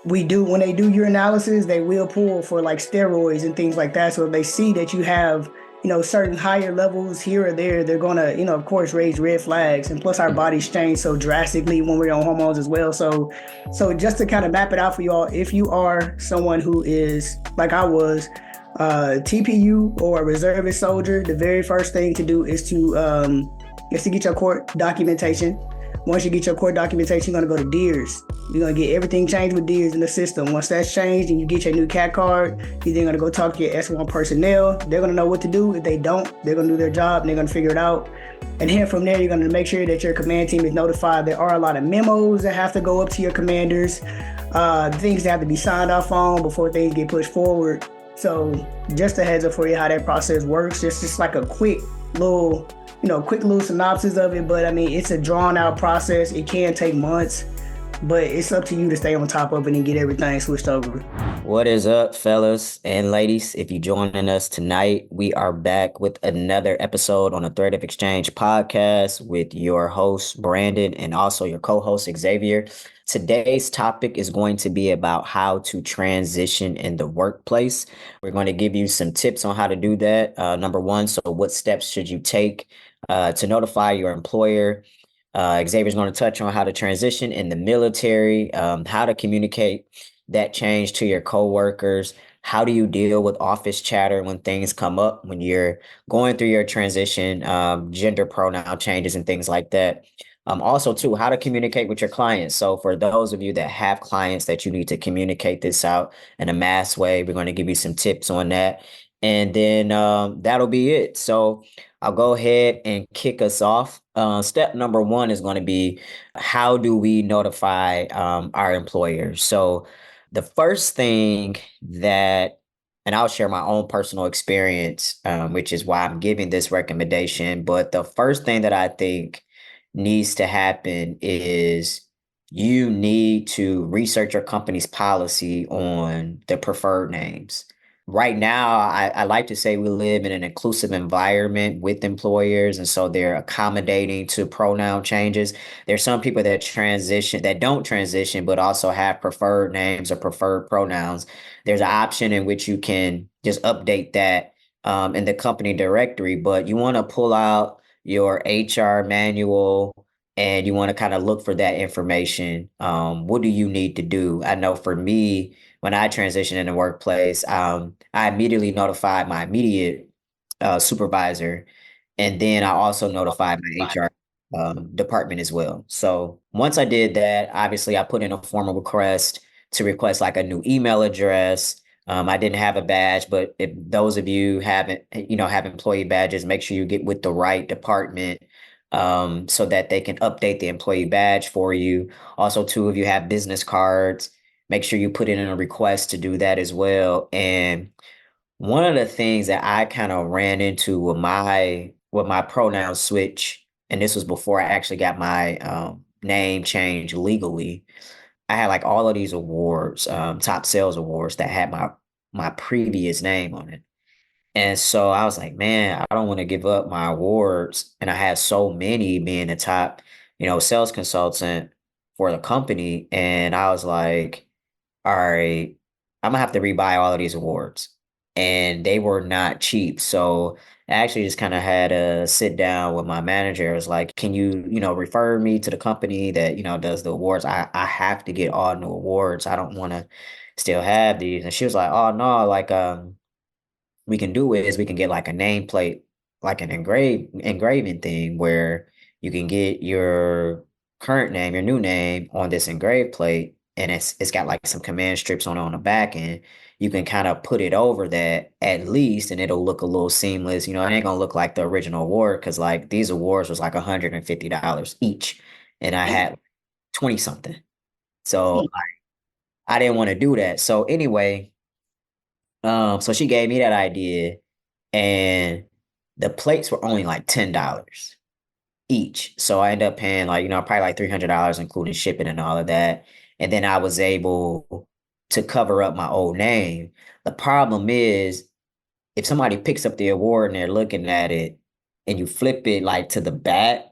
we do when they do your analysis, they will pull for like steroids and things like that. So if they see that you have, certain higher levels here or there, they're gonna, of course, raise red flags. And plus, our bodies change so drastically when we're on hormones as well. So just to kind of map it out for y'all, if you are someone who is like I was, TPU or a reservist soldier, the very first thing to do is to get your court documentation. Once you get your court documentation, you're gonna go to DEERS. You're gonna get everything changed with DEERS in the system. Once that's changed and you get your new CAT card, you're then gonna go talk to your S1 personnel. They're gonna know what to do. If they don't, they're gonna do their job and they're gonna figure it out. And then from there, you're gonna make sure that your command team is notified. There are a lot of memos that have to go up to your commanders, things that have to be signed off on before things get pushed forward. So just a heads up for you how that process works. Just like a little quick little synopsis of it. But I mean, it's a drawn out process. It can take months, but it's up to you to stay on top of it and get everything switched over. What is up, fellas and ladies? If you're joining us tonight, we are back with another episode on the Threat of Exchange podcast with your host, Brandon, and also your co-host, Xavier. Today's topic is going to be about how to transition in the workplace. We're going to give you some tips on how to do that. Number one, so what steps should you take to notify your employer? Xavier's going to touch on how to transition in the military, how to communicate that change to your coworkers. How do you deal with office chatter when things come up when you're going through your transition, gender pronoun changes and things like that? Also, too, how to communicate with your clients. So for those of you that have clients that you need to communicate this out in a mass way, we're going to give you some tips on that. And then that'll be it. So I'll go ahead and kick us off. Step number one is going to be, how do we notify our employers? So the first thing that, and I'll share my own personal experience, which is why I'm giving this recommendation. But the first thing that I think needs to happen is you need to research your company's policy on the preferred names. Right now, I like to say we live in an inclusive environment with employers, and so they're accommodating to pronoun changes. There's some people that don't transition, but also have preferred names or preferred pronouns. There's an option in which you can just update that in the company directory, but you want to pull out your HR manual and you want to kind of look for that information. What do you need to do? I know for me, when I transitioned in the workplace, I immediately notified my immediate supervisor, and then I also notified my HR department as well. So once I did that, obviously I put in a formal request to request like a new email address. I didn't have a badge, but if those of you haven't, have employee badges, make sure you get with the right department so that they can update the employee badge for you. Also, too, if you have business cards, make sure you put in a request to do that as well. And one of the things that I kind of ran into with my pronoun switch, and this was before I actually got my name changed legally. I had like all of these awards, top sales awards that had my previous name on it. And so I was like, man, I don't want to give up my awards. And I had so many being the top, sales consultant for the company. And I was like, all right, I'm gonna have to rebuy all of these awards. And they were not cheap. So I actually just kind of had a sit down with my manager. I was like, can you, refer me to the company that, does the awards? I have to get all new awards. I don't want to still have these. And she was like, oh no, like we can do is we can get like a nameplate, like an engraving thing where you can get your current name, your new name on this engraved plate, and it's got like some command strips on the back end. You can kind of put it over that at least, and it'll look a little seamless. It ain't gonna look like the original award because like these awards was like $150 each, and I had 20 something. So I didn't want to do that. So anyway, so she gave me that idea, and the plates were only like $10 each. So I ended up paying like, probably like $300, including shipping and all of that. And then I was able to cover up my old name. The problem is, if somebody picks up the award and they're looking at it and you flip it like to the back,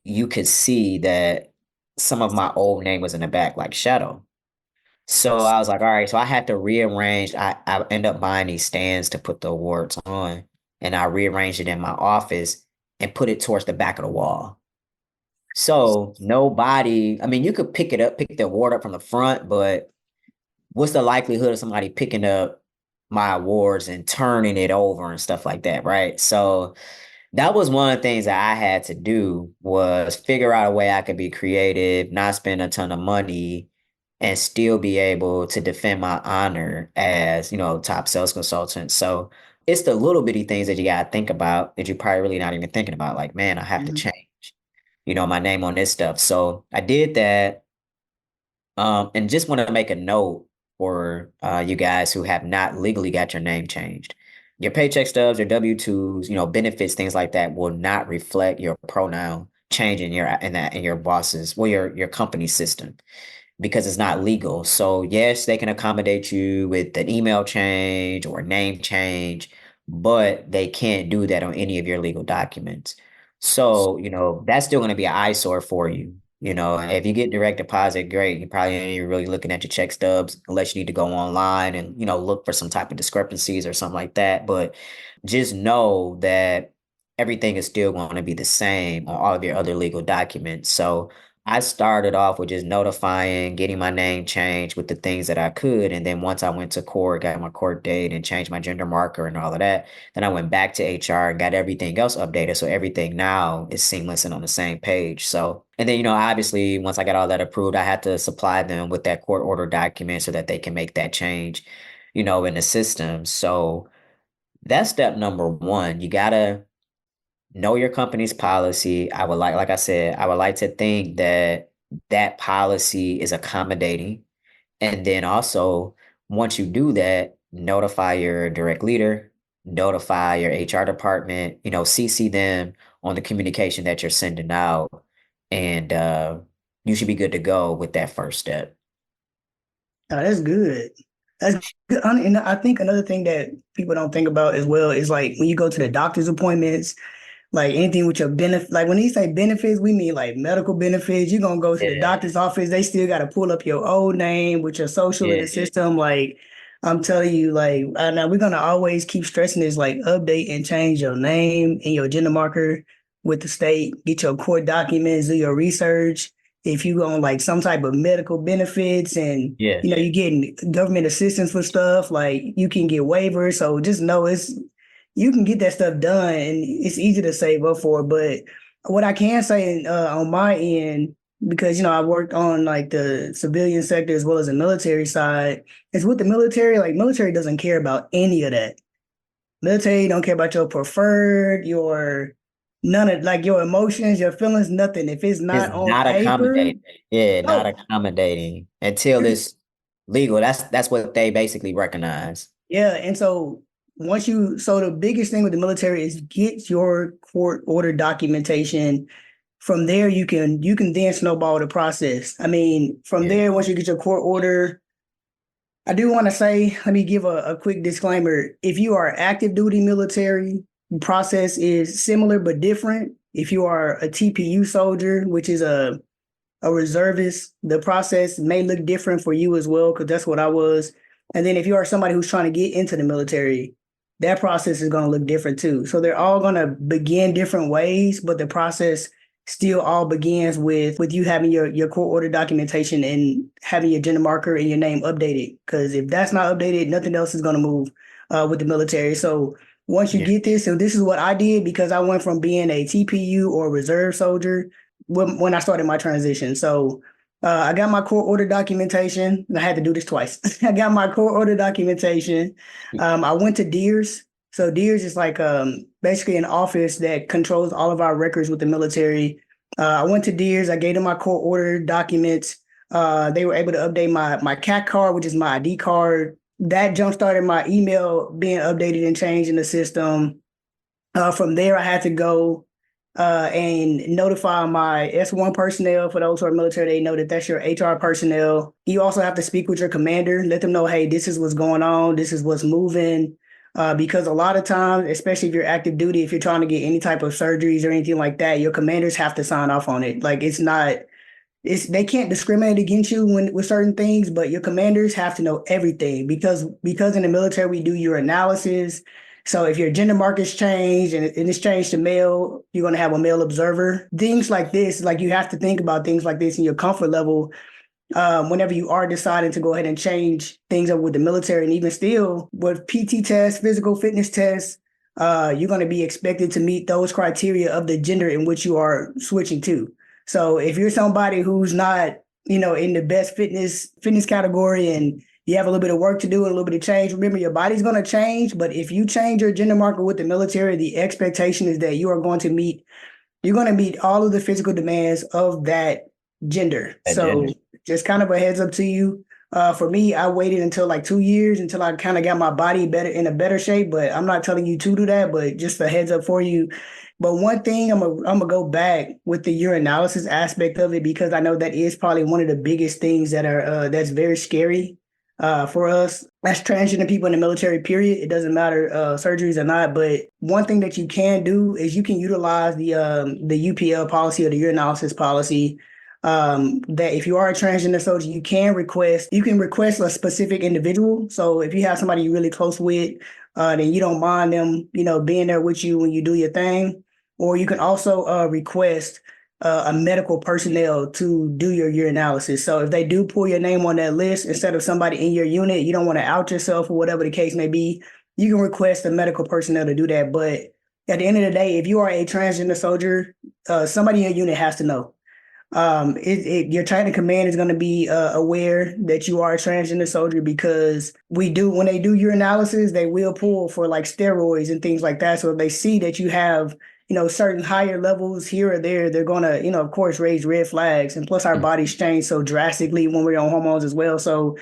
you could see that some of my old name was in the back, like Shadow. So I was like, all right, so I had to rearrange. I end up buying these stands to put the awards on, and I rearranged it in my office and put it towards the back of the wall. So nobody, I mean, you could pick it up, pick the award up from the front, but what's the likelihood of somebody picking up my awards and turning it over and stuff like that, right? So that was one of the things that I had to do was figure out a way I could be creative, not spend a ton of money, and still be able to defend my honor as, top sales consultant. So it's the little bitty things that you gotta think about that you're probably really not even thinking about. Like, man, I have to Mhm. change, my name on this stuff. So I did that. And just want to make a note for you guys who have not legally got your name changed. Your paycheck stubs, your W-2s, benefits, things like that will not reflect your pronoun change in your boss's, well, your company system because it's not legal. So yes, they can accommodate you with an email change or name change, but they can't do that on any of your legal documents. So, that's still going to be an eyesore for you. If you get direct deposit, great. You probably ain't even really looking at your check stubs unless you need to go online and, look for some type of discrepancies or something like that. But just know that everything is still going to be the same on all of your other legal documents. So I started off with just notifying, getting my name changed with the things that I could. And then once I went to court, got my court date and changed my gender marker and all of that, then I went back to HR and got everything else updated. So everything now is seamless and on the same page. So, and then, obviously, once I got all that approved, I had to supply them with that court order document so that they can make that change, in the system. So that's step number one. You gotta know your company's policy. Like I said, I would like to think that that policy is accommodating. And then also, once you do that, notify your direct leader, notify your HR department, CC them on the communication that you're sending out. And you should be good to go with that first step. Oh, that's good. That's good. And I think another thing that people don't think about as well is like when you go to the doctor's appointments, like anything with your benefit, like when you say benefits, we mean like medical benefits. You're gonna go to the Yeah, doctor's office, they still gotta pull up your old name with your social in yeah, the system. Like I'm telling you, like I know we're gonna always keep stressing this, like update and change your name and your gender marker with the state, get your court documents, do your research. If you on like some type of medical benefits and yeah, you're getting government assistance for stuff, like you can get waivers. So just know you can get that stuff done and it's easy to save up for. But what I can say on my end, because I worked on like the civilian sector as well as the military side, is with the military, like military doesn't care about any of that. Military don't care about your preferred, your none of like your emotions, your feelings, nothing. If it's it's not on not paper, accommodating. Yeah, not no. accommodating until it's legal. That's what they basically recognize. Yeah, and so so the biggest thing with the military is get your court order documentation. From there, you can then snowball the process. I mean, from Yeah, there, once you get your court order, I do want to say, let me give a quick disclaimer. If you are active duty military, the process is similar but different. If you are a TPU soldier, which is a reservist, the process may look different for you as well, because that's what I was. And then if you are somebody who's trying to get into the military, that process is going to look different too. So they're all going to begin different ways, but the process still all begins with you having your court order documentation and having your gender marker and your name updated. Because if that's not updated, nothing else is going to move with the military. So once you yeah, get this, so this is what I did because I went from being a TPU or reserve soldier when I started my transition. So I got my court order documentation. And I had to do this twice. I got my court order documentation. I went to DEERS. So DEERS is like basically an office that controls all of our records with the military. I went to DEERS. I gave them my court order documents. They were able to update my CAC card, which is my ID card. That jump started my email being updated and changed in the system. From there, I had to go and notify my S1 personnel. For those who are military, they know that that's your HR personnel. You also have to speak with your commander, let them know, hey, this is what's going on, this is what's moving. Because a lot of times, especially if you're active duty, if you're trying to get any type of surgeries or anything like that, your commanders have to sign off on it. Like it's not they can't discriminate against you when with certain things, but your commanders have to know everything because in the military we do your analysis. So if your gender markers change and it's changed to male, you're gonna have a male observer. Things like this, like you have to think about things like this in your comfort level whenever you are deciding to go ahead and change things up with the military, and even still with PT tests, physical fitness tests, you're going to be expected to meet those criteria of the gender in which you are switching to. So if you're somebody who's not, in the best fitness category and you have a little bit of work to do and a little bit of change, remember your body's going to change. But if you change your gender marker with the military, the expectation is that you're going to meet all of the physical demands of that gender. So just kind of a heads up to you. For me, I waited until like 2 years until I kind of got my body in a better shape. But I'm not telling you to do that, but just a heads up for you. But one thing I'm gonna go back with the urinalysis aspect of it, because I know that is probably one of the biggest things that's very scary for us as transgender people in the military, period. It doesn't matter surgeries or not, but one thing that you can do is you can utilize the UPL policy or the urinalysis policy. That if you are a transgender soldier, you can request a specific individual. So if you have somebody you're really close with, then you don't mind them, being there with you when you do your thing. Or you can also request a medical personnel to do your urinalysis. So if they do pull your name on that list instead of somebody in your unit, you don't want to out yourself or whatever the case may be, you can request a medical personnel to do that. But at the end of the day, if you are a transgender soldier, somebody in your unit has to know. Your chain of command is going to be aware that you are a transgender soldier, because when they do urinalysis, they will pull for like steroids and things like that. So if they see that you have, certain higher levels here or there, they're going to, of course, raise red flags. And plus our bodies change so drastically when we're on hormones as well. So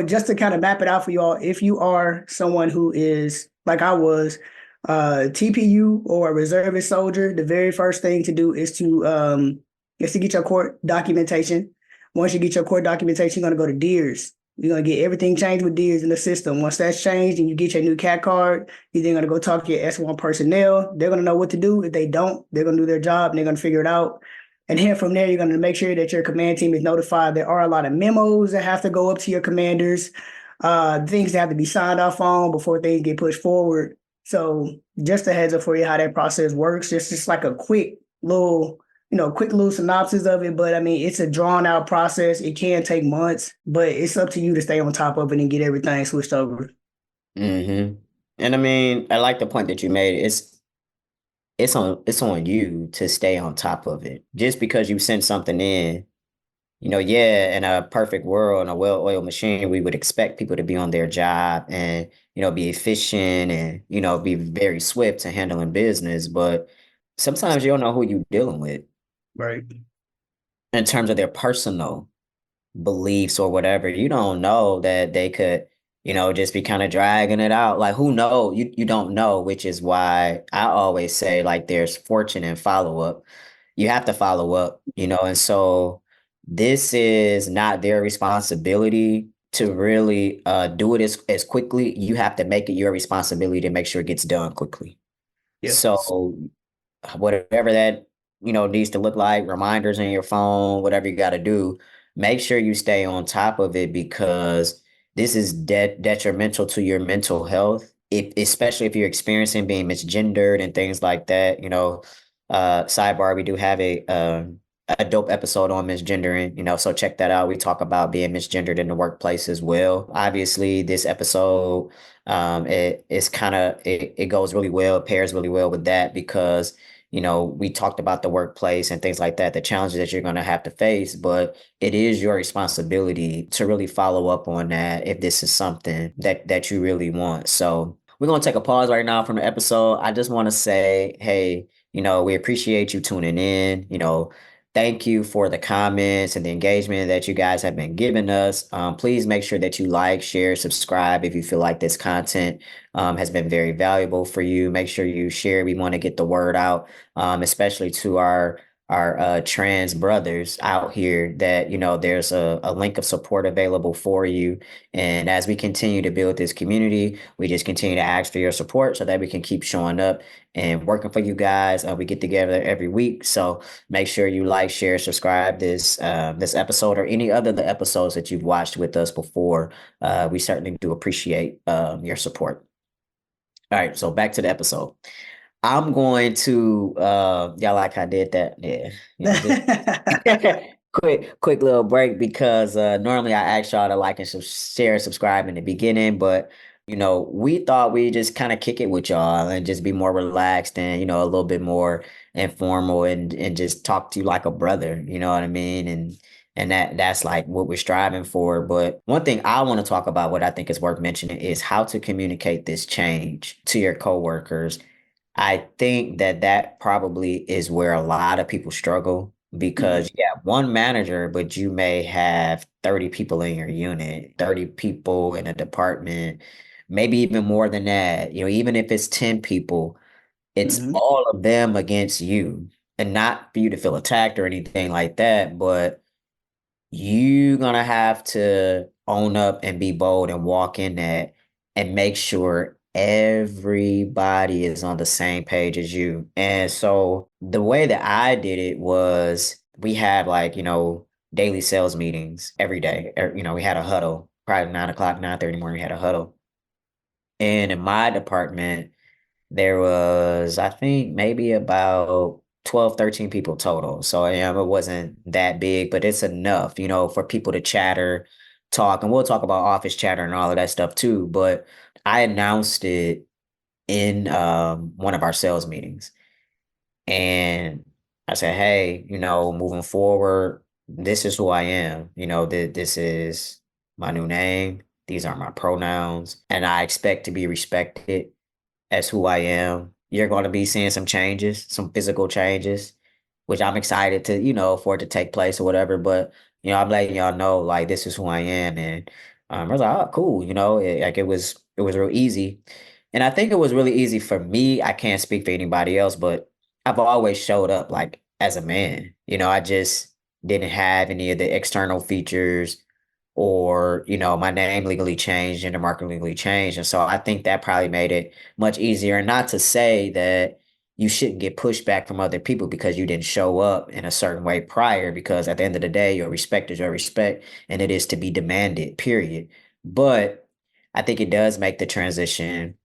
just to kind of map it out for you all, if you are someone who is like I was, TPU or a reservist soldier, the very first thing to do is to get your court documentation. Once you get your court documentation, you're going to go to DEERS. You're going to get everything changed with DEERS in the system. Once that's changed and you get your new CAT card, you're then going to go talk to your S1 personnel. They're going to know what to do. If they don't, they're going to do their job and they're going to figure it out. And then from there, you're going to make sure that your command team is notified. There are a lot of memos that have to go up to your commanders, things that have to be signed off on before things get pushed forward. So just a heads up for you how that process works. Just like a quick little synopsis of it. But I mean, it's a drawn out process. It can take months, but it's up to you to stay on top of it and get everything switched over. Mm-hmm. And I mean, I like the point that you made. It's on you to stay on top of it. Just because you send something in, yeah, in a perfect world, in a well-oiled machine, we would expect people to be on their job and, be efficient and, be very swift to handling business. But sometimes you don't know who you're dealing with. Right. In terms of their personal beliefs or whatever, you don't know that they could, just be kind of dragging it out. Like, who knows? You don't know, which is why I always say, like, there's fortune in follow-up. You have to follow up, and so this is not their responsibility to really do it as quickly. You have to make it your responsibility to make sure it gets done quickly. Yes. So whatever that needs to look like, reminders in your phone, whatever you got to do, make sure you stay on top of it, because this is detrimental to your mental health, especially if you're experiencing being misgendered and things like that. Sidebar, we do have a dope episode on misgendering, so check that out. We talk about being misgendered in the workplace as well. Obviously, this episode, it goes really well, it pairs really well with that, because we talked about the workplace and things like that, the challenges that you're going to have to face, but it is your responsibility to really follow up on that if this is something that you really want. So we're going to take a pause right now from the episode. I just want to say, hey, we appreciate you tuning in. Thank you for the comments and the engagement that you guys have been giving us. Please make sure that you like, share, subscribe if you feel like this content has been very valuable for you. Make sure you share. We want to get the word out, especially to our our trans brothers out here that, there's a link of support available for you. And as we continue to build this community, we just continue to ask for your support so that we can keep showing up and working for you guys. We get together every week. So make sure you like, share, subscribe this episode or any other the episodes that you've watched with us before. We certainly do appreciate your support. All right, so back to the episode. I'm going to y'all like I did that. Yeah. Just quick little break because normally I ask y'all to like and share and subscribe in the beginning, but we thought we'd just kind of kick it with y'all and just be more relaxed and a little bit more informal and just talk to you like a brother, you know what I mean? And that's like what we're striving for. But one thing I want to talk about, what I think is worth mentioning, is how to communicate this change to your coworkers. I think that probably is where a lot of people struggle because you have one manager, but you may have 30 people in your unit, 30 people in a department, maybe even more than that. Even if it's 10 people, it's Mhm. all of them against you. And not for you to feel attacked or anything like that, but you're gonna have to own up and be bold and walk in that and make sure everybody is on the same page as you. And so the way that I did it was we had like, daily sales meetings every day. We had a huddle, probably 9 o'clock, 9:30 in the morning, we had a huddle. And in my department, there was, I think, maybe about 12, 13 people total. So, it wasn't that big, but it's enough, for people to chatter, talk, and we'll talk about office chatter and all of that stuff too. But I announced it in one of our sales meetings. And I said, hey, moving forward, this is who I am. This is my new name. These are my pronouns, and I expect to be respected as who I am. You're going to be seeing some changes, some physical changes, which I'm excited to, for it to take place or whatever. But, I'm letting y'all know, like, this is who I am. And I was like, oh, cool. It was real easy. And I think it was really easy for me. I can't speak for anybody else, but I've always showed up like as a man. I just didn't have any of the external features or my name legally changed and the market legally changed, and so I think that probably made it much easier. And not to say that you shouldn't get pushback from other people because you didn't show up in a certain way prior, because at the end of the day, your respect is your respect and it is to be demanded, period. But I think it does make the transition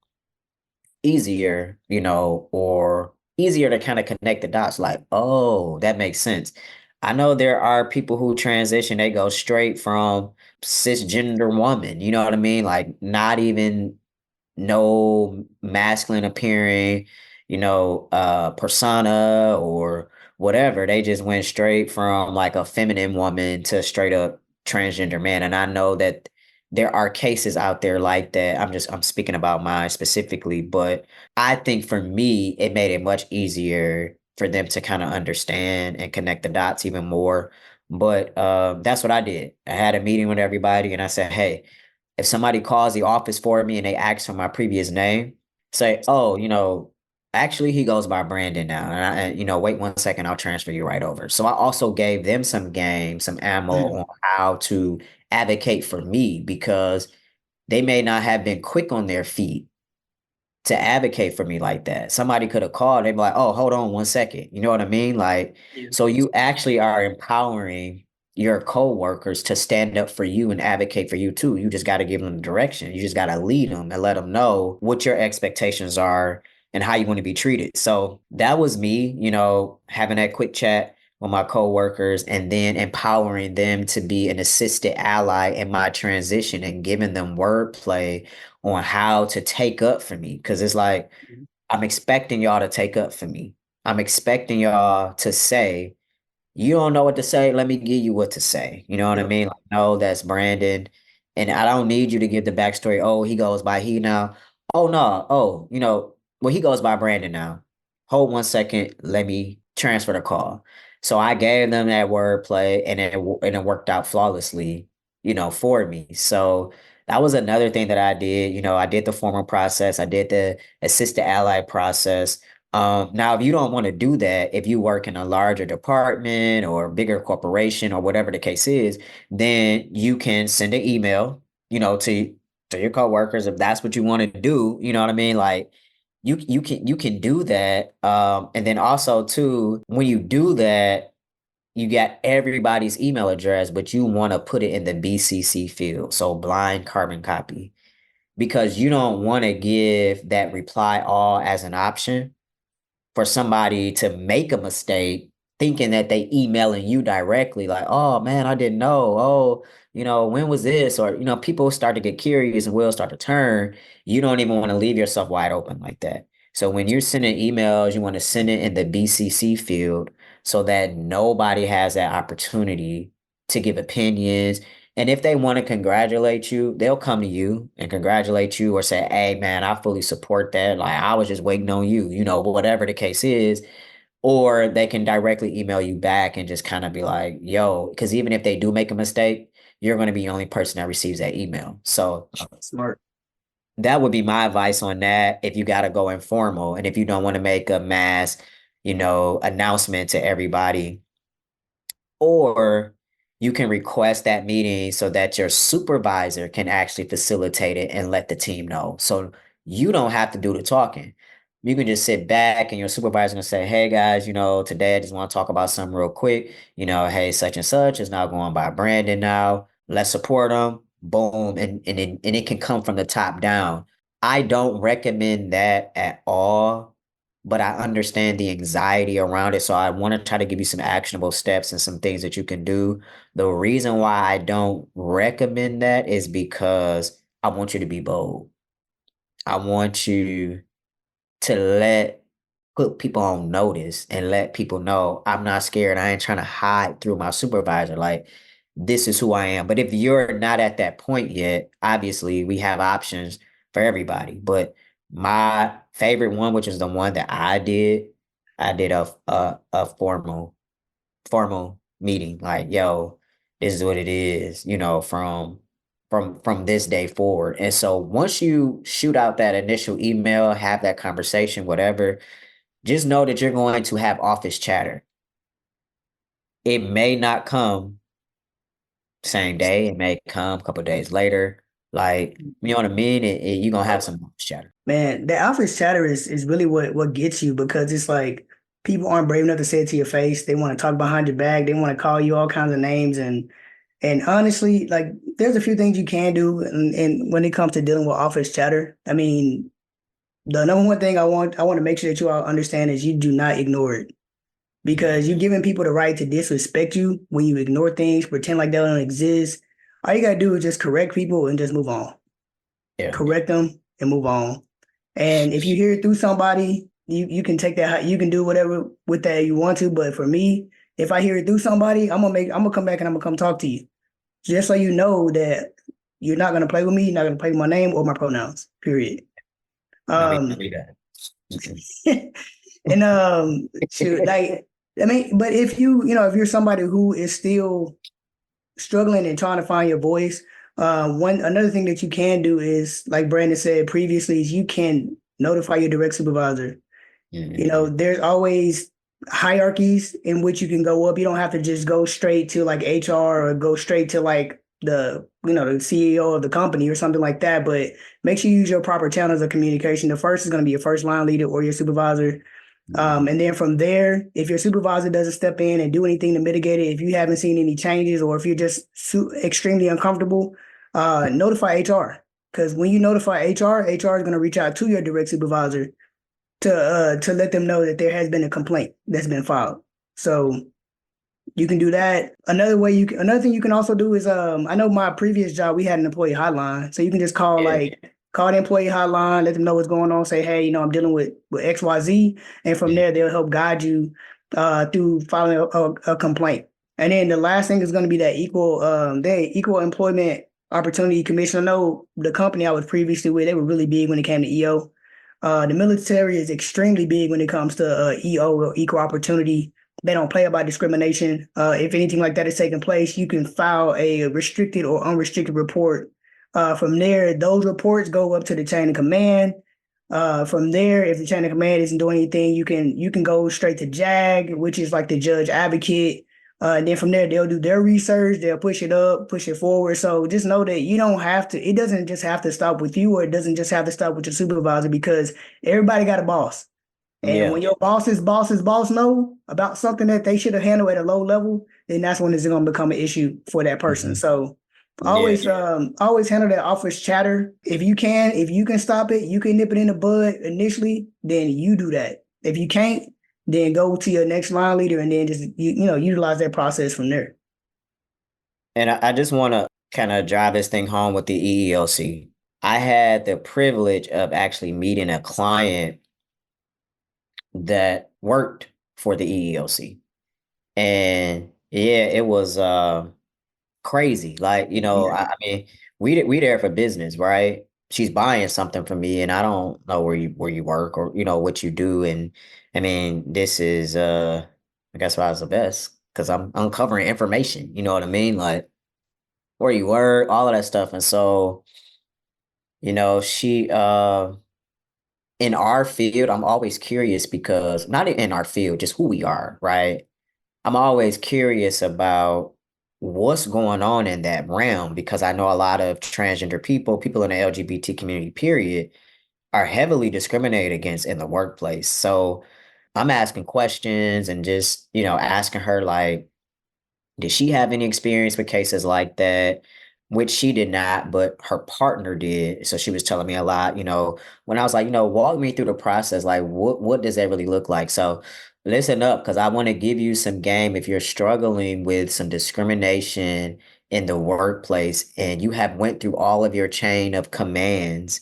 easier, or easier to kind of connect the dots like, oh, that makes sense. I know there are people who transition, they go straight from cisgender woman, you know what I mean? Like not even no masculine appearing, persona or whatever. They just went straight from like a feminine woman to straight up transgender man. And I know that there are cases out there like that. I'm speaking about mine specifically, but I think for me, it made it much easier for them to kind of understand and connect the dots even more. But that's what I did. I had a meeting with everybody and I said, hey, if somebody calls the office for me and they ask for my previous name, say, oh, actually he goes by Brandon now. Wait 1 second, I'll transfer you right over. So I also gave them some game, some ammo Mhm. on how to advocate for me because they may not have been quick on their feet to advocate for me like that. Somebody could have called, they'd be like, oh, hold on 1 second. You know what I mean? Like, Yeah. so you actually are empowering your coworkers to stand up for you and advocate for you too. You just got to give them the direction. You just got to lead them and let them know what your expectations are and how you want to be treated. So that was me, having that quick chat with my coworkers and then empowering them to be an assisted ally in my transition and giving them wordplay on how to take up for me. Cause it's like, Mhm. I'm expecting y'all to take up for me. I'm expecting y'all to say, you don't know what to say. Let me give you what to say. You know what I Yep. mean? Like, no, that's Brandon. And I don't need you to give the backstory. Oh, he goes by he now. Oh, no. Oh, well, he goes by Brandon now. Hold 1 second. Let me transfer the call. So I gave them that wordplay and it worked out flawlessly, for me. So that was another thing that I did. I did the formal process. I did the assistant ally process Now, if you don't want to do that, if you work in a larger department or bigger corporation or whatever the case is, then you can send an email, to your coworkers if that's what you want to do. You know what I mean? Like you can do that. And then also too, when you do that, you got everybody's email address, but you want to put it in the BCC field, so blind carbon copy, because you don't want to give that reply all as an option for somebody to make a mistake thinking that they emailing you directly, like, oh man, I didn't know. Oh, when was this? Or, people start to get curious and will start to turn. You don't even want to leave yourself wide open like that. So when you're sending emails, you want to send it in the BCC field so that nobody has that opportunity to give opinions. And if they want to congratulate you, they'll come to you and congratulate you or say, hey, man, I fully support that. Like, I was just waiting on you, whatever the case is. Or they can directly email you back and just kind of be like, yo, because even if they do make a mistake, you're going to be the only person that receives that email. So Smart. that would be my advice on that if you got to go informal and if you don't want to make a mass, announcement to everybody, or you can request that meeting so that your supervisor can actually facilitate it and let the team know. So you don't have to do the talking. You can just sit back and your supervisor can say, hey guys, today I just want to talk about something real quick. Hey, such and such is now going by Brandon now. Let's support them. Boom. And it can come from the top down. I don't recommend that at all, but I understand the anxiety around it. So I want to try to give you some actionable steps and some things that you can do. The reason why I don't recommend that is because I want you to be bold. I want you to put people on notice and let people know I'm not scared. I ain't trying to hide through my supervisor. Like, this is who I am. But if you're not at that point yet, obviously we have options for everybody. But my favorite one, which is the one that I did a formal meeting. Like, yo, this is what it is, from this day forward. And so once you shoot out that initial email, have that conversation, whatever, just know that you're going to have office chatter. It may not come same day, it may come a couple days later. Like, you know what I mean? You're gonna have some office chatter. Man, the office chatter is really what gets you, because it's like people aren't brave enough to say it to your face. They want to talk behind your back. They want to call you all kinds of names. And honestly, like, there's a few things you can do. And when it comes to dealing with office chatter, I mean, the number one thing I want to make sure that you all understand is you do not ignore it, because you're giving people the right to disrespect you when you ignore things, pretend like they don't exist. All you gotta do is just correct people and just move on. Yeah. Correct them and move on. And if you hear it through somebody, you can take that. You can do whatever with that you want to. But for me, if I hear it through somebody, I'm gonna come back and I'm gonna come talk to you, just so you know that you're not gonna play with me. You're not gonna play with my name or my pronouns. Period. I mean that. And shoot, like, I mean, but if if you're somebody who is still struggling and trying to find your voice, another thing that you can do is, like Brandon said previously, is you can notify your direct supervisor. There's always hierarchies in which you can go up. You don't have to just go straight to like HR or go straight to like the CEO of the company or something like that. But make sure you use your proper channels of communication. The first is going to be your first line leader or your supervisor. And then from there, if your supervisor doesn't step in and do anything to mitigate it, if you haven't seen any changes, or if you're just extremely uncomfortable, notify HR. Because when you notify HR is going to reach out to your direct supervisor to let them know that there has been a complaint that's been filed. So you can do that. Another thing you can also do is, I know my previous job, we had an employee hotline. So you can just call the employee hotline, let them know what's going on, say, hey, I'm dealing with XYZ. And from there, they'll help guide you through filing a complaint. And then the last thing is going to be that Equal Employment Opportunity Commission. I know the company I was previously with, they were really big when it came to EO. The military is extremely big when it comes to EO, or equal opportunity. They don't play about discrimination. If anything like that is taking place, you can file a restricted or unrestricted report. From there, those reports go up to the chain of command. From there, if the chain of command isn't doing anything, you can go straight to JAG, which is like the judge advocate. And then from there, they'll do their research, they'll push it up, push it forward. So just know that you don't have to, it doesn't just have to stop with you, or it doesn't just have to stop with your supervisor, because everybody got a boss. And Yeah. when your boss's boss know about something that they should have handled at a low level, then that's when it's going to become an issue for that person. Mhm. So Yeah. always handle that office chatter. If you can stop it, you can nip it in the bud initially, then you do that. If you can't, then go to your next line leader and then just utilize that process from there. And I just want to kind of drive this thing home with the EEOC. I had the privilege of actually meeting a client that worked for the EEOC. And yeah, it was crazy. Like, Yeah. I mean, we there for business, right? She's buying something from me and I don't know where you work or what you do. And I mean, this is I guess why it's the best because I'm uncovering information, you know what I mean? Like where you work, all of that stuff. And so, she in our field, I'm always curious because not in our field, just who we are, right? I'm always curious about what's going on in that realm because I know a lot of transgender people in the LGBT community, period, are heavily discriminated against in the workplace. So I'm asking questions and just, asking her like, did she have any experience with cases like that? Which she did not, but her partner did. So she was telling me a lot, when I was like, walk me through the process, like what does that really look like? So listen up, because I want to give you some game if you're struggling with some discrimination in the workplace and you have went through all of your chain of commands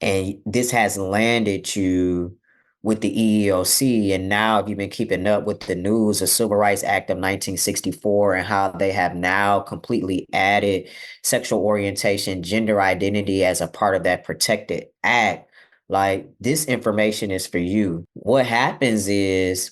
and this has landed you with the EEOC. And now, if you've been keeping up with the news, the Civil Rights Act of 1964 and how they have now completely added sexual orientation, gender identity as a part of that protected act, like this information is for you. What happens is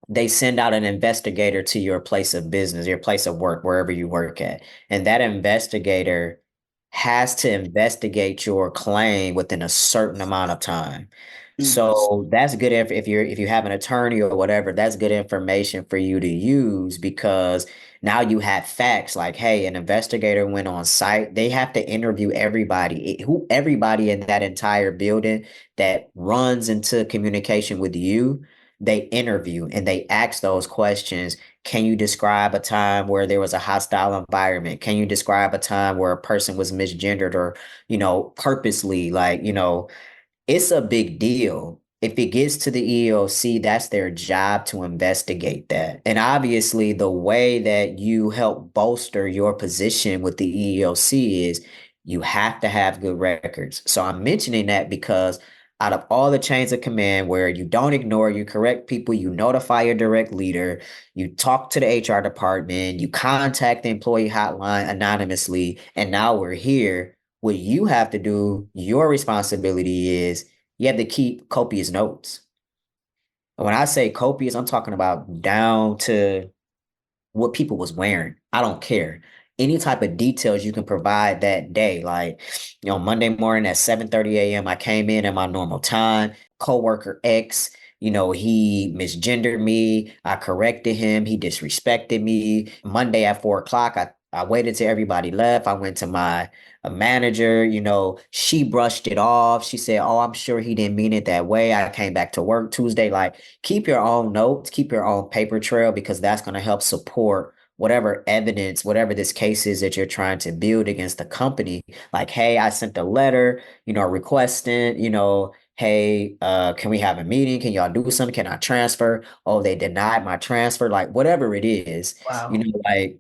they send out an investigator to your place of business, your place of work, wherever you work at. And that investigator has to investigate your claim within a certain amount of time. Mm. So that's good if you have an attorney or whatever, that's good information for you to use because now you have facts like, hey, an investigator went on site. They have to interview everybody in that entire building that runs into communication with you, they interview and they ask those questions. Can you describe a time where there was a hostile environment? Can you describe a time where a person was misgendered or, purposely like, it's a big deal. If it gets to the EEOC, that's their job to investigate that. And obviously, the way that you help bolster your position with the EEOC is you have to have good records. So I'm mentioning that because out of all the chains of command where you don't ignore, you correct people, you notify your direct leader, you talk to the HR department, you contact the employee hotline anonymously, and now we're here. What you have to do, your responsibility is you have to keep copious notes. When I say copious, I'm talking about down to what people was wearing. I don't care. Any type of details you can provide that day. Like, Monday morning at 7:30 a.m., I came in at my normal time. Coworker X, he misgendered me. I corrected him. He disrespected me. Monday at 4 o'clock, I waited till everybody left. I went to my a manager, she brushed it off. She said, oh, I'm sure he didn't mean it that way. I came back to work Tuesday. Like, keep your own notes, keep your own paper trail, because that's going to help support whatever evidence, whatever this case is that you're trying to build against the company. Like, hey, I sent a letter, requesting, hey, can we have a meeting? Can y'all do something? Can I transfer? Oh, they denied my transfer. Like, whatever it is, Wow. like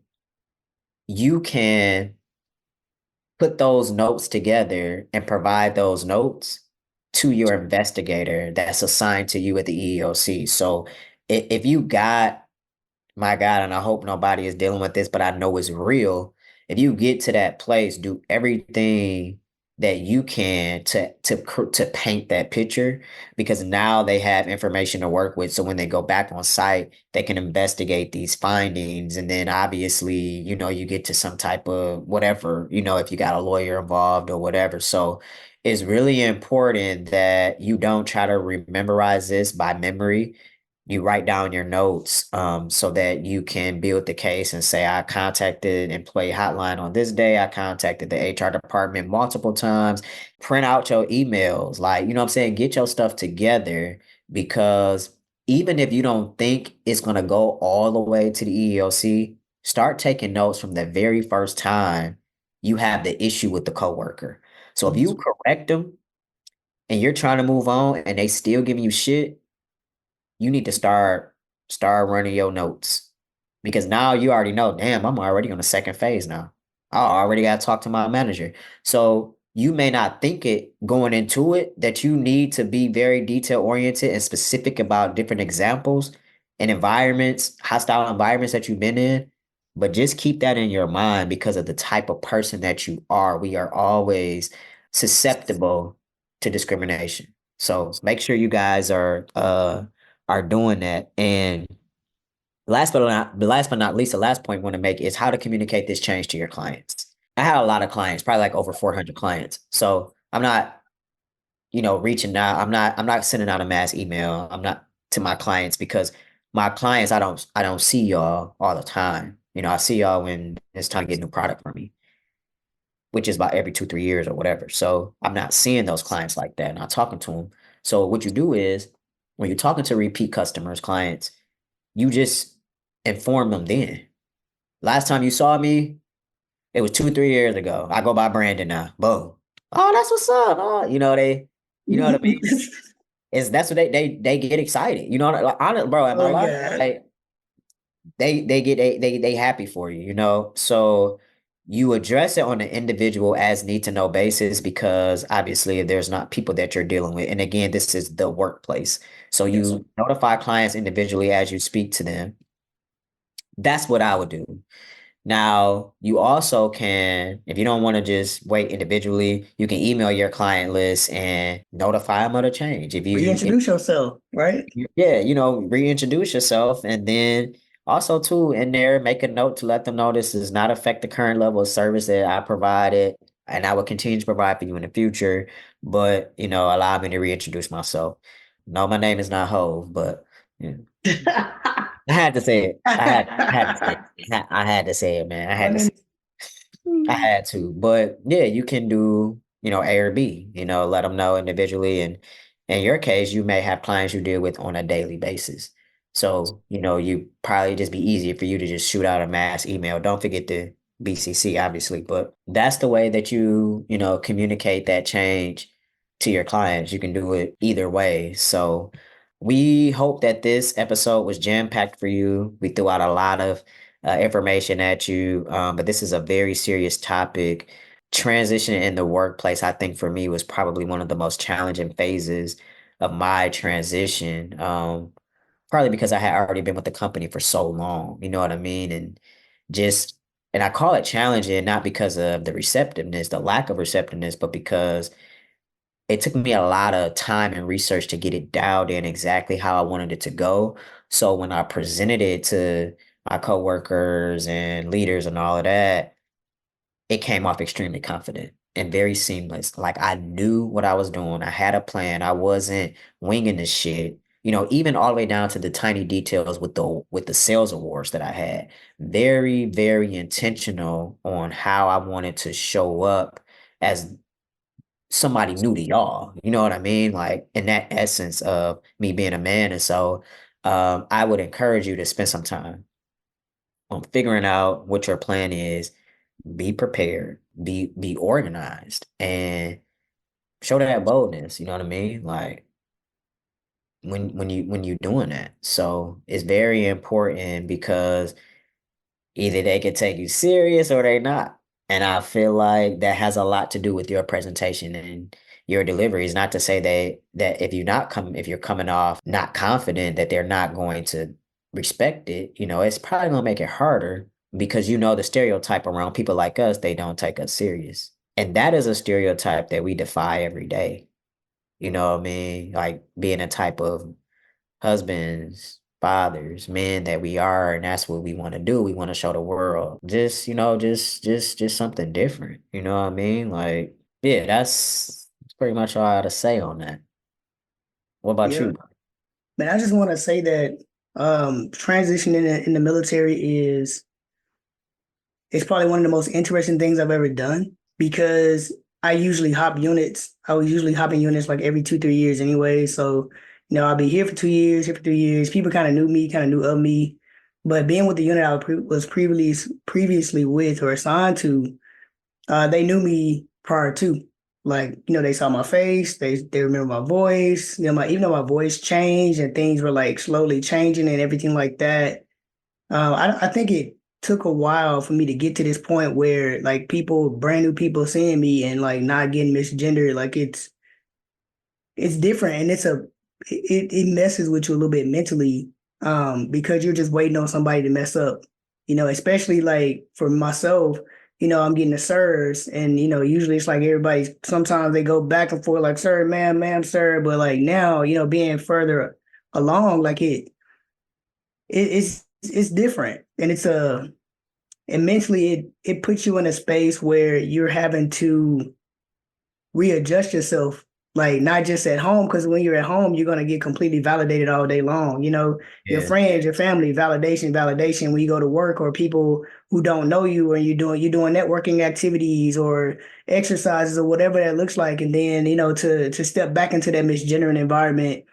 you can put those notes together and provide those notes to your investigator that's assigned to you at the EEOC. So if you got, my God, and I hope nobody is dealing with this, but I know it's real. If you get to that place, do everything that you can to paint that picture, because now they have information to work with. So when they go back on site, they can investigate these findings, and then obviously, you get to some type of whatever, if you got a lawyer involved or whatever. So it's really important that you don't try to memorize this by memory. You write down your notes, so that you can build the case and say, I contacted employee hotline on this day. I contacted the HR department multiple times. Print out your emails. Like, you know what I'm saying? Get your stuff together, because even if you don't think it's going to go all the way to the EEOC, start taking notes from the very first time you have the issue with the coworker. So if you correct them and you're trying to move on and they still giving you shit, you need to start running your notes, because now you already know, damn, I'm already on the second phase now. I already got to talk to my manager. So you may not think it going into it that you need to be very detail oriented and specific about different examples and environments, hostile environments that you've been in, but just keep that in your mind because of the type of person that you are. We are always susceptible to discrimination. So make sure you guys are doing that. And last but not least, the last point I want to make is how to communicate this change to your clients. I have a lot of clients, probably like over 400 clients. So I'm not, reaching out. I'm not sending out a mass email. I'm not to my clients, because my clients, I don't see y'all all the time. I see y'all when it's time to get a new product from me, which is about every 2, 3 years or whatever. So I'm not seeing those clients like that, not talking to them. So what you do is, when you're talking to repeat customers, clients, you just inform them then. Last time you saw me, it was 2, 3 years ago. I go by Brandon now. Boom. Oh, that's what's up. Oh, you know what I mean? That's what they get excited. Like, honest, bro, at my Oh life, yeah. like, they happy for you. So you address it on an individual as need to know basis, because obviously if there's not people that you're dealing with, and again, this is the workplace. So Yes. you notify clients individually as you speak to them. That's what I would do. Now, you also can, if you don't want to just wait individually, you can email your client list and notify them of the change. If Reintroduce yourself, right? yeah, reintroduce yourself, and then also too in there, make a note to let them know this does not affect the current level of service that I provided, and I will continue to provide for you in the future. But allow me to reintroduce myself. No, my name is not Hove, but yeah. I had to say it. I had to say it. I had to say it, man. I My had to name. say I had to. But yeah, you can do, A or B, let them know individually. And in your case, you may have clients you deal with on a daily basis. So, you probably just be easier for you to just shoot out a mass email. Don't forget the BCC, obviously, but that's the way that communicate that change to your clients. You can do it either way. So we hope that this episode was jam-packed for you. We threw out a lot of information at you. But this is a very serious topic. Transitioning in the workplace, I think for me was probably one of the most challenging phases of my transition. Partly because I had already been with the company for so long, you know what I mean? Just, and I call it challenging, not because of the receptiveness, the lack of receptiveness, but because it took me a lot of time and research to get it dialed in exactly how I wanted it to go. So when I presented it to my coworkers and leaders and all of that, it came off extremely confident and very seamless. Like I knew what I was doing. I had a plan. I wasn't winging the shit. Even all the way down to the tiny details with the sales awards that I had. Very, very intentional on how I wanted to show up as somebody new to y'all. You know what I mean? Like in that essence of me being a man. And so I would encourage you to spend some time on figuring out what your plan is, be prepared, be organized, and show that boldness. You know what I mean? Like when you're doing that. So it's very important because either they can take you serious or they not. And I feel like that has a lot to do with your presentation and your delivery. It's not to say that if you're coming off not confident that they're not going to respect it, it's probably gonna make it harder because the stereotype around people like us, they don't take us serious. And that is a stereotype that we defy every day. You know what I mean? Like being a type of husbands, fathers, men that we are, and that's what we want to do. We want to show the world. Just, just something different. You know what I mean? Like, yeah, that's pretty much all I had to say on that. What about Yeah. you? But I just want to say that transition in the military is probably one of the most interesting things I've ever done because I usually hop units. I was usually hopping units like every 2, 3 years anyway. So, I'll be here for 2 years, here for 3 years. People kind of knew me, kind of knew of me. But being with the unit was previously with or assigned to, they knew me prior to. Like, they saw my face, they remember my voice, even though my voice changed and things were like slowly changing and everything like that. I think it took a while for me to get to this point where like brand new people seeing me and like not getting misgendered, like it's different and it messes with you a little bit mentally, because you're just waiting on somebody to mess up, especially like for myself, I'm getting the sirs and usually it's like everybody sometimes they go back and forth like sir, ma'am, sir, but like now, being further along, like it's different and and mentally it puts you in a space where you're having to readjust yourself, like not just at home, because when you're at home, you're gonna get completely validated all day long. Your Yeah. friends, your family, validation, validation. When you go to work, or people who don't know you, or you're doing networking activities or exercises or whatever that looks like, and then to step back into that misgendering environment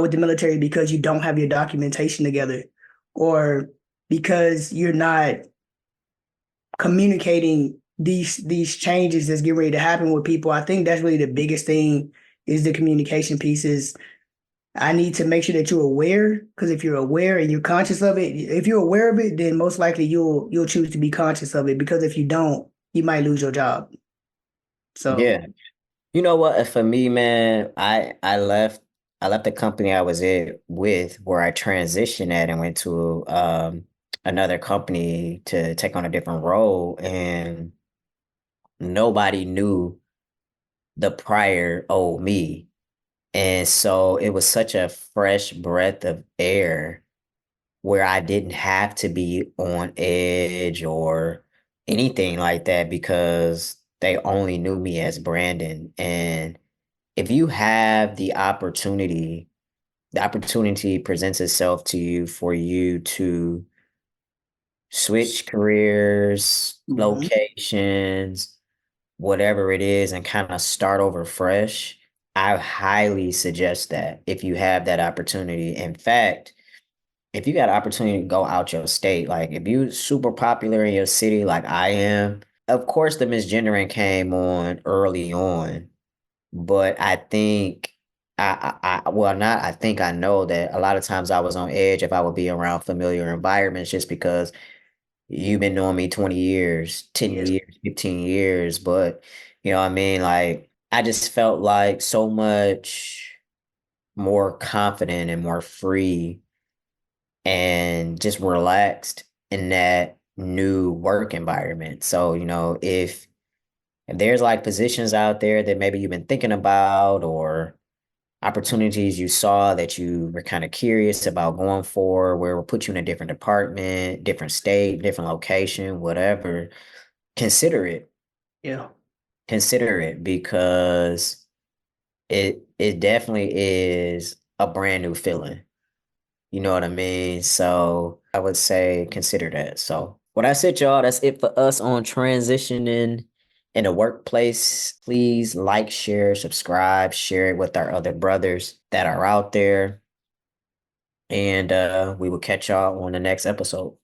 with the military because you don't have your documentation together, or because you're not communicating these changes that's getting ready to happen with people. I think that's really the biggest thing is the communication pieces. I need to make sure that you're aware, because if you're aware and you're conscious of it, if you're aware of it, then most likely you'll choose to be conscious of it. Because if you don't, you might lose your job. Yeah. So You know what? For me, man, I left the company I was in with where I transitioned at and went to another company to take on a different role, and nobody knew the prior old me. And so it was such a fresh breath of air where I didn't have to be on edge or anything like that because they only knew me as Brandon. And if you have the opportunity presents itself to you for you to switch careers, mhm. locations, whatever it is, and kind of start over fresh. I highly suggest that if you have that opportunity. In fact, if you got an opportunity to go out your state, like if you super popular in your city like I am, of course the misgendering came on early on, but I think well, not I think I know that a lot of times I was on edge if I would be around familiar environments just because you've been knowing me 20 years, 10 Yes. years, 15 years, but you know what I mean? Like I just felt like so much more confident and more free and just relaxed in that new work environment. So, if there's like positions out there that maybe you've been thinking about or opportunities you saw that you were kind of curious about going for, where we'll put you in a different department, different state, different location, whatever, consider it. Yeah. Consider it because it definitely is a brand new feeling. You know what I mean? So I would say consider that. So well, that's it, y'all. That's it for us on transitioning in the workplace. Please like, share, subscribe, share it with our other brothers that are out there. And we will catch y'all on the next episode.